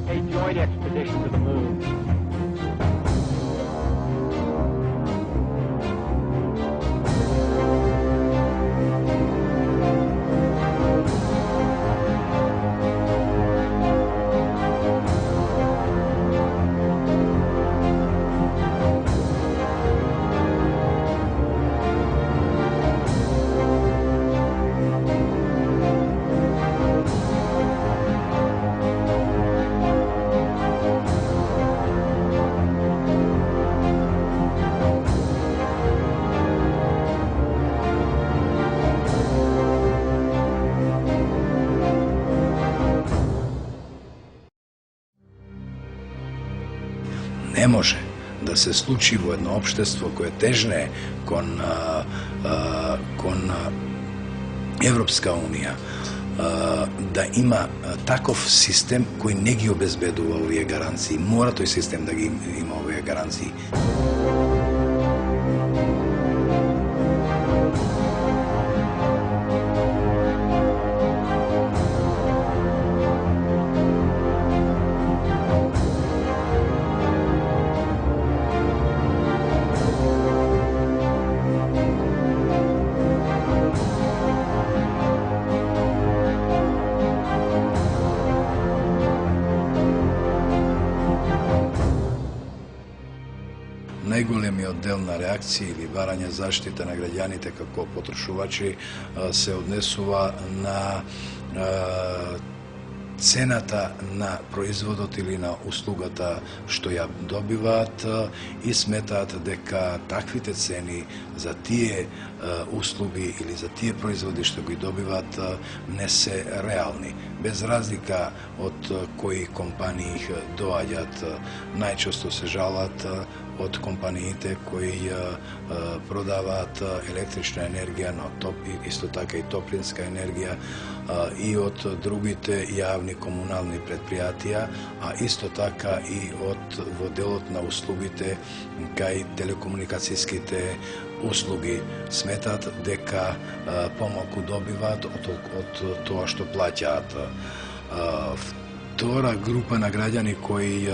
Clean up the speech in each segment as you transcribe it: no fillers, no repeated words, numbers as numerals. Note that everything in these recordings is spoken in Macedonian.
A joint expedition to the moon. Ne može da se случи во едно општество кое тежне кон Европска унија да има таков систем кој не ги обезбедува овие гаранции. Мора тој систем да ги има овие гаранции. Најголемиот дел на реакција или барање заштита на граѓаните како потрошувачи се однесува на цената на производот или на услугата што ја добиваат и сметаат дека таквите цени за тие услуги или за тие производи што ги добиваат не се реални. Без разлика од кои компании доаѓаат, најчесто се жалат од компаниите кои продаваат електрична енергија, но исто така и топлинска енергија и од другите јавни комунални предпријатија, а исто така и во делот на услугите кај телекомуникацијските услуги. Сметат дека помалку добиваат од тоа што плаќаат. Втора група на граѓани кои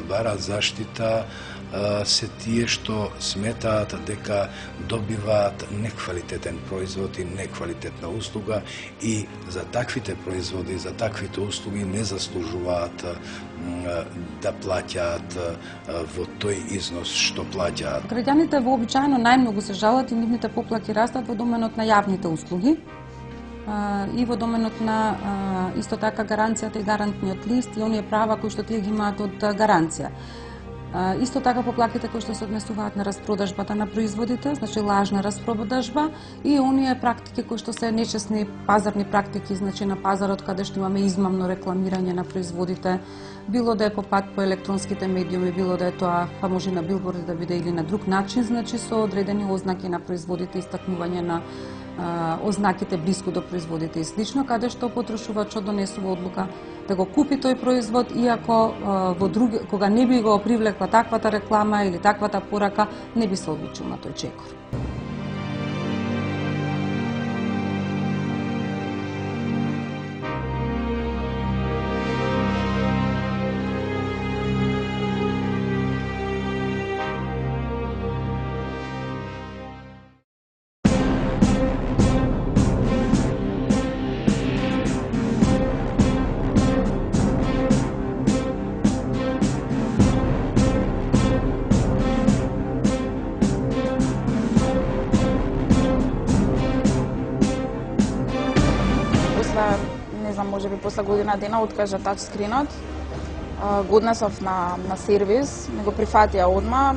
бараат заштита се тие што сметаат дека добиваат неквалитетен производ и неквалитетна услуга и за таквите производи, за таквите услуги не заслужуваат да плаќаат во тој износ што плаќаат. Граѓаните вообичаено најмногу се жалат и нивните поплати растат во доменот на јавните услуги и во доменот на исто така гаранцијата и гарантниот лист и оние права кои што тие ги имаат од гаранција. Исто така поплатите кои што се однесуваат на распродажбата на производите, значи лажна распродажба и оние практики кои што се нечесни пазарни практики, значи на пазарот каде што имаме измамно рекламирање на производите, било да е по пат по електронските медиуми, било да е тоа па може на билборди да биде или на друг начин, значи со одредени ознаки на производите, истакнување на ознаките блиску до производите и слично, каде што потрошувачот донесува одлука да го купи тој производ, иако кога не би го привлекла таквата реклама или таквата порака, не би се одлучил на тој чекор. Може би после година дена откажа тачскринот, го однесов на сервис, не го прифатија одма.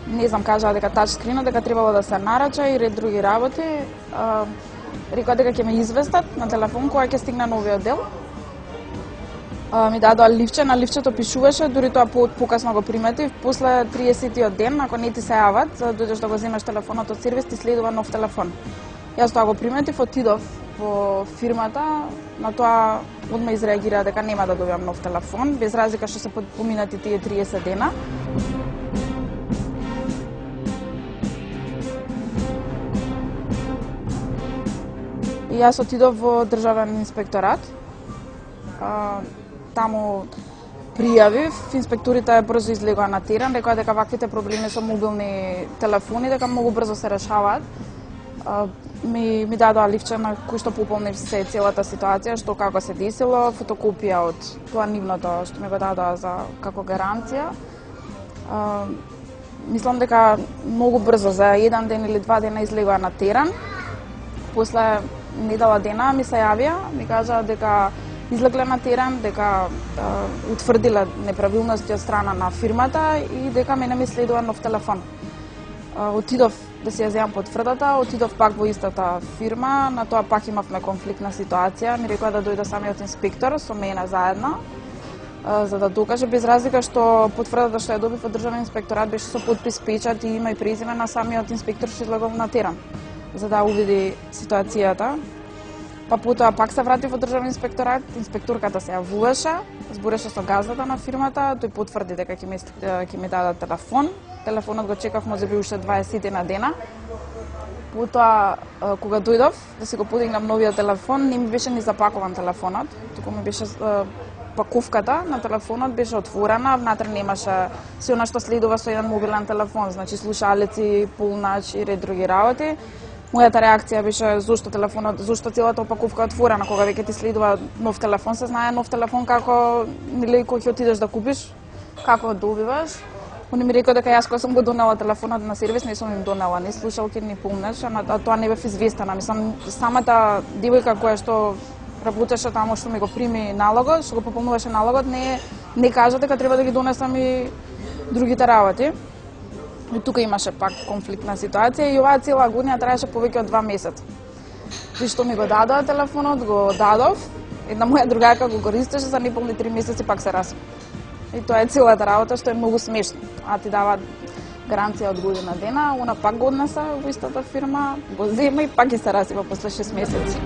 Не знам, кажаа дека тачскринот дека требало да се нарача и ред други работи. Рекоа дека ќе ме известат на телефон кога ќе стигне новиот дел. Ми дадоа ливче, на ливчето пишуваше, дури тоа покасно го приметив. После 30-тиот ден, ако не ти се јават, дојдеш да го земеш телефонот од сервис, ти следува нов телефон. Јас тоа го приметив, отидов во фирмата, на тоа одма изреагира дека нема да добиам нов телефон, без разлика што се поминати тие 30 дена. И јас отидов во државен инспекторат. таму пријавив, инспекторите брзо излегоа на терен, рекоа дека ваквите проблеми со мобилни телефони дека многу брзо се решаваат. Ми дадоа ливче на кој што пополнив се целата ситуација, што како се десило, фотокопија од тоа нивното што ми го дадоа за како гаранција. Мислам дека многу брзо, за еден ден или два дена излегоа на терен. После недела дена ми се јавија, ми кажаа дека излегле на терен, дека утврдиле неправилности од страна на фирмата и дека мене ми следува нов телефон. Отидов да си ја земам потврдата, отидов пак во истата фирма, на тоа пак имавме конфликтна ситуација, ми рекоа да дојде самиот инспектор со мене заедно, за да докаже, без разлика што потврдата што ја добив од државен инспекторат беше со подпис, печат и име и презиме на самиот инспектор што излегол на терен, за да увиди ситуацијата. Па потоа пак се вратив во државен инспекторат, инспекторката се јавуваше, збореше со газдата на фирмата, тој потврди дека ќе ми дадат телефон. Телефонот го чекав можеби уште 20 на дена. Потоа кога дојдов да си го подигнам новиот телефон, не ми беше ни запакуван телефонот, туку ми беше паковката на телефонот беше отворена, внатре немаше се она што следува со еден мобилен телефон, значи слушалици, пулнач и ред други работи. Мојата реакција беше зошто телефонот, зошто целата опаковка е отворена, кога веќе ти следува нов телефон, се знае нов телефон како нели кој ќе отидеш да купиш, како добиваш. Они ми рекоа дека јас кога сум го донела телефонот на сервис, не сум им донела ни слушалки ни пулнач, а тоа не бев известена. Мислам, самата девојка која што работеше таму, што ми го прими налогот, што го пополнуваше налогот, не кажа дека треба да ги донесам и другите работи. И тука имаше пак конфликтна ситуација и оваа цела година траеше повеќе од 2 месеца. И што ми го дадоа телефонот, го дадов, една моја другарка го користеше за неполни 3 месеци пак се распа. И тоа е целата работа што е многу смешно. А ти дава гаранција од година дена, она пак го однесе во истата фирма, го зема и пак ги се расипа после 6 месеци.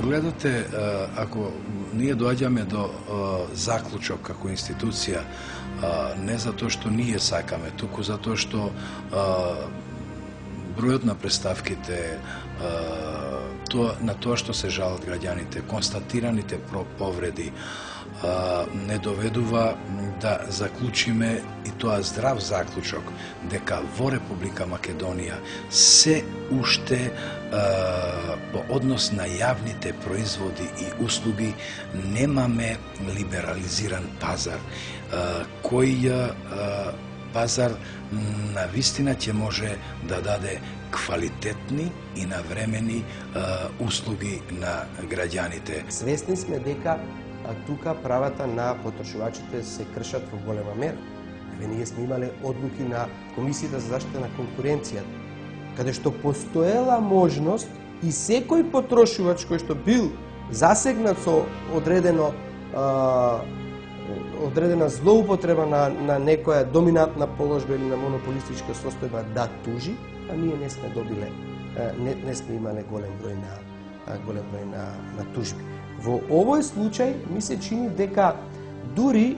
Гледате, ако ние доаѓаме до заклучок како институција, не затоа што ние сакаме, туку затоа што бројот на представките, на тоа што се жалат граѓаните, констатираните повреди, не доведува да заклучиме и тоа здрав заклучок дека во Република Македонија се уште по однос на јавните производи и услуги немаме либерализиран пазар, кој пазар на вистина ќе може да даде квалитетни и навремени услуги на граѓаните. Свесни сме дека тука правата на потрошувачите се кршат во голема мера. Ние сме имале одлуки на Комисијата за заштита на конкуренцијата, каде што постоела можност и секој потрошувач кој што бил засегнат со одредена злоупотреба на некоја доминантна положба или на монополистичка состојба да тужи, а ние не сме добиле, не сме имале голем број на тужби. Во овој случај ми се чини дека дури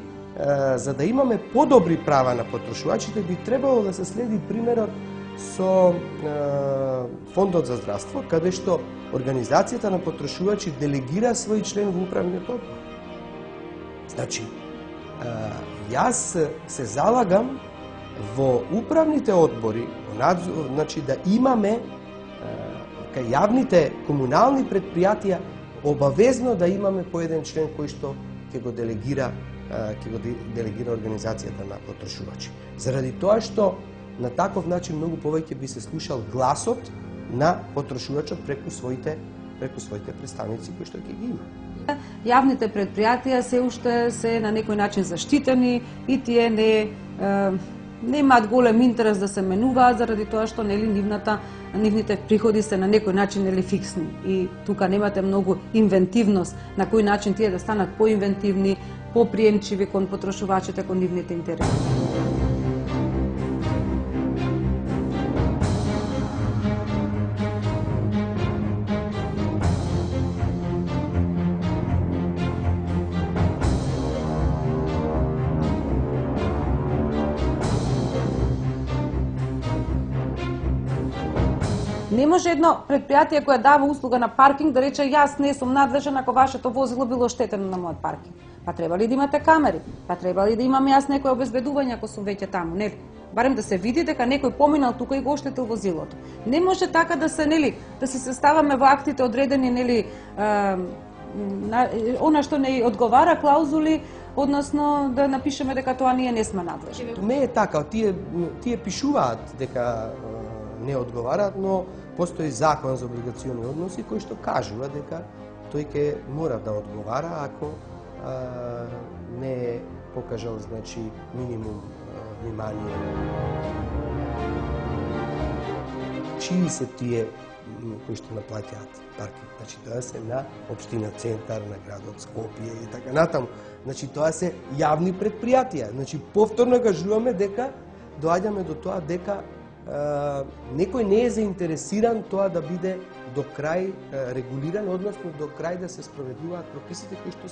за да имаме подобри права на потрошувачите би требало да се следи примерот со Фондот за здравство, каде што Организацијата на потрошувачи делегира свој член во управниот одбор. Значи, јас се залагам во управните одбори, значи да имаме кај јавните комунални предпријатија обавезно да имаме по еден член кој што ќе го делегира Организацијата на потрошувачи. Заради тоа што на таков начин многу повеќе би се слушал гласот на потрошувачот преку своите представници кои што ќе ги има. Јавните предпријатија се уште се на некој начин заштитени и тие немаат голем интерес да се менуваат заради тоа што нивните приходи се на некој начин фиксни и тука немате многу инвентивност на кој начин тие да станат поинвентивни, поприемчиви кон потрошувачите, кон нивните интереси. Не може едно предпријатие кое дава услуга на паркинг да рече јас не сум надлежен ако вашето возило било штетено на мојот паркинг. Па треба ли да имате камери? Па треба ли да имам јас некој обезбедување ако сум веќе таму, нели? Барем да се види дека некој поминал тука и го оштетил возилото. Не може така да се, да се составаме во актите одредени, она што не одговара клаузули, односно да напишеме дека тоа ние не сме надлежни. Не е така, тие пишуваат дека не одговараат, но постои закон за облигациони односи кој што кажува дека тој ќе мора да одговара ако не покажал минимум внимание. Чии се тие кои што наплаќаат паркинг? Тоа се на општина Центар, на градот Скопје и така натаму. Тоа се јавни предпријатија. Повторно кажуваме дека доаѓаме до тоа дека некој не е заинтересиран тоа да биде до крај регулиран, односно до крај да се спроведуваат прописите кои што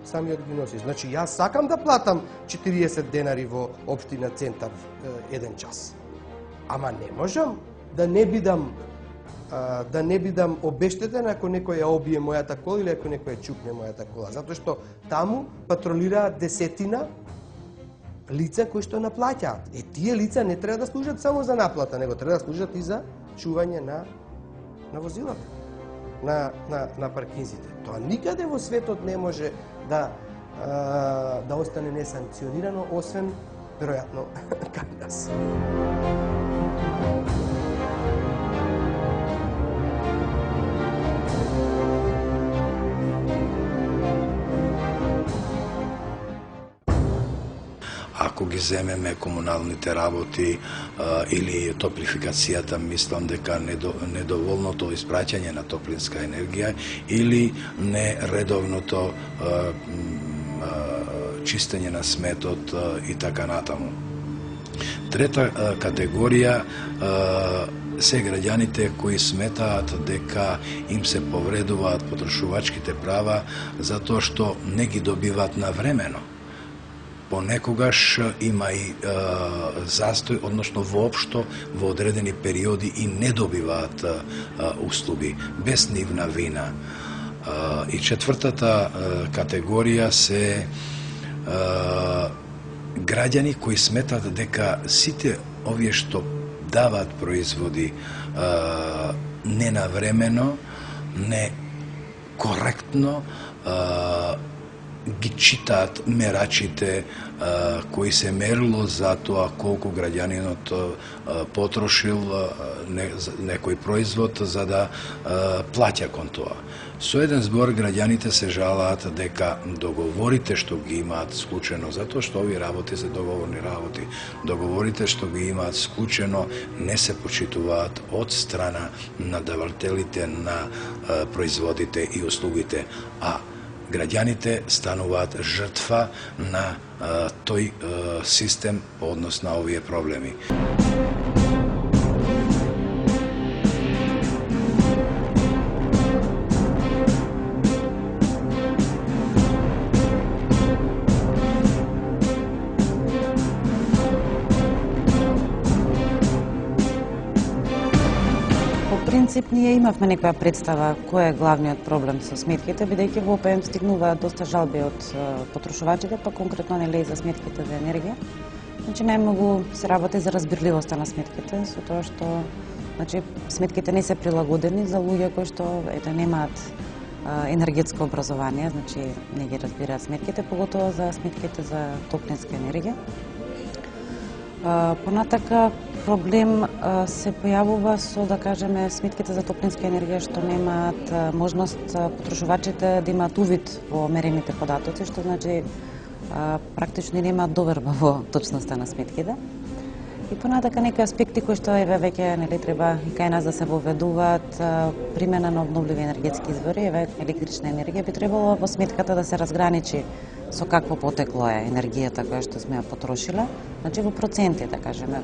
самиот ги носи. Јас сакам да платам 40 денари во општина Центар еден час. Ама не можам да не бидам обештетен ако некој ја обие мојата кола или ако некој ја чукне мојата кола, затоа што таму патролираат десетина лица кои што наплаќаат. Тие лица не треба да служат само за наплата, него треба да служат и за чување на возилата, на паркинзите. Тоа никаде во светот не може да остане несанкционирано, освен, веројатно, кај нас. Ако ги земеме комуналните работи или топлификацијата, мислам дека недоволното испраќање на топлинска енергија или нередовното чистење на сметот и така натаму. Трета категорија се граѓаните кои сметаат дека им се повредуваат потрошувачките права затоа што не ги добиваат навремено. Понекогаш има и застој, односно воопшто во одредени периоди и не добиваат услуги, без нивна вина. И четвртата категорија се граѓани кои сметат дека сите овие што даваат производи ненавремено, некоректно, ги читаат мерачите кои се мерило за тоа колку граѓанинот потрошил некој производ за да плаќа кон тоа. Со еден збор граѓаните се жалаат дека договорите што ги имаат склучено, затоа што овие работи се договорни работи, договорите што ги имаат склучено не се почитуваат од страна на давателите на производите и услугите, а граѓаните стануваат жртва на тој систем по однос на овие проблеми. принцип, ние имавме некоја представа кој е главниот проблем со сметките, бидејќи во ОПМ стигнуваат доста жалби од потрошувачите, па конкретно нели за сметките за енергија. Значи најмногу се работи за разбирливоста на сметките, со тоа што сметките не се прилагодени за луѓе кои што немаат енергетско образование, значи не ги разбираат сметките, поготово за сметките за топлинска енергија. Понатака проблем се појавува со, да кажеме, сметките за топлинска енергија што немаат можност потрошувачите да имаат увид во мерените податоци, што значи практично немаат доверба во точноста на сметките. И понатака некои аспекти кои што веќе треба и кај нас да се воведуваат, примена на обновливи енергетски извори, електрична енергија би требало во сметката да се разграничи со какво потекло е енергијата која што сме ја потрошила, значи во проценти, да кажеме,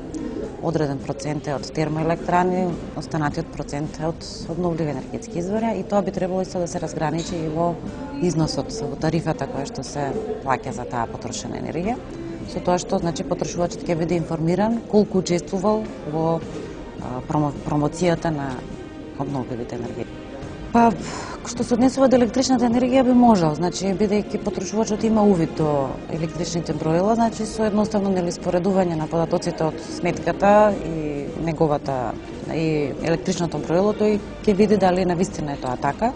одреден процент е од термоелектрани, останатиот процент е од обновливи енергетски извори, и тоа би требало исто да се разграничи и во износот, во тарифата која што се плаќа за таа потрошена енергија, со тоа што значи потрошувачот ќе биде информиран колку учествувал во промоцијата на обновливите енергии. Па, што се однесува до електричната енергија би можел, значи бидејќи потрошувачот има увид до електричните броила, значи со едноставно споредување на податоците од сметката и неговата и електричното броило, тој ќе види дали навистина е тоа така,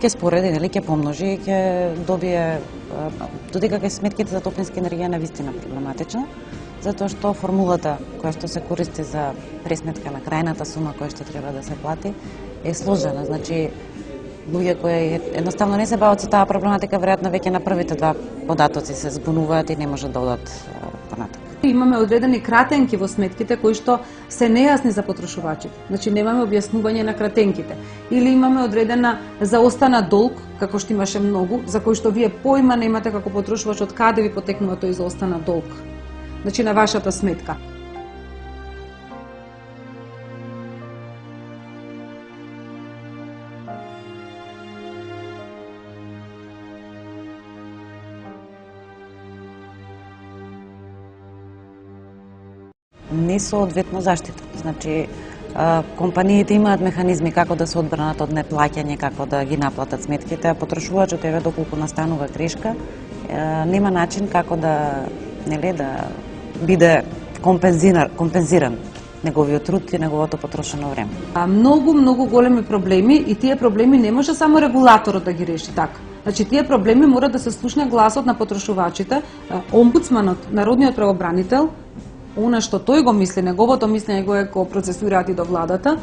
ќе спореди, ќе помножи и ќе добие додека кај сметките за топлинска енергија навистина проблематична, затоа што формулата која што се користи за пресметка на крајната сума која што треба да се плати е сложена, значи луѓе кои едноставно не се бават со таа проблематика, веројатно веќе на првите два податоци се збунуваат и не можат да одат понатака. Имаме одредени кратенки во сметките кои што се нејасни за потрошувачите. Значи немаме објаснување на кратенките. Или имаме одредена заостана долг, како што имаше многу, за кој што вие појма немате како потрошувач од каде ви потекнува тој заостана долг. Значи на вашата сметка. Несоодветна заштита. Значи, компаниите имаат механизми како да се одбранат од неплаќање, како да ги наплатат сметките, а потрошувачот еве доколку настанува грешка, нема начин како да биде компензиран неговиот труд и неговото потрошено време. Многу големи проблеми, и тие проблеми не може само регулаторот да ги реши така. Значи тие проблеми мора да се слушне гласот на потрошувачите, омбудсманот, народниот правобранител, она што тој го мисли, неговото мислење го процесираат и до владата,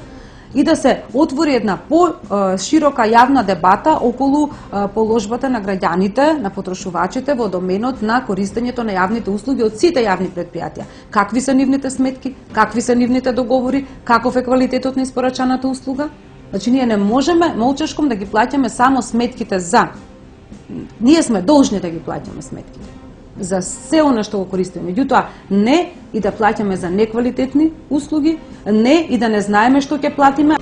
и да се отвори една по-широка јавна дебата околу положбата на граѓаните, на потрошувачите во доменот на користењето на јавните услуги од сите јавни предпријатија. Какви се нивните сметки, какви се нивните договори, каков е квалитетот на испорачаната услуга? Значи ние не можеме молчешком да ги плаќаме само сметките за. Ние сме должни да ги плаќаме сметките за се она што го користиме. Меѓутоа, не и да плаќаме за неквалитетни услуги, не и да не знаеме што ќе платиме.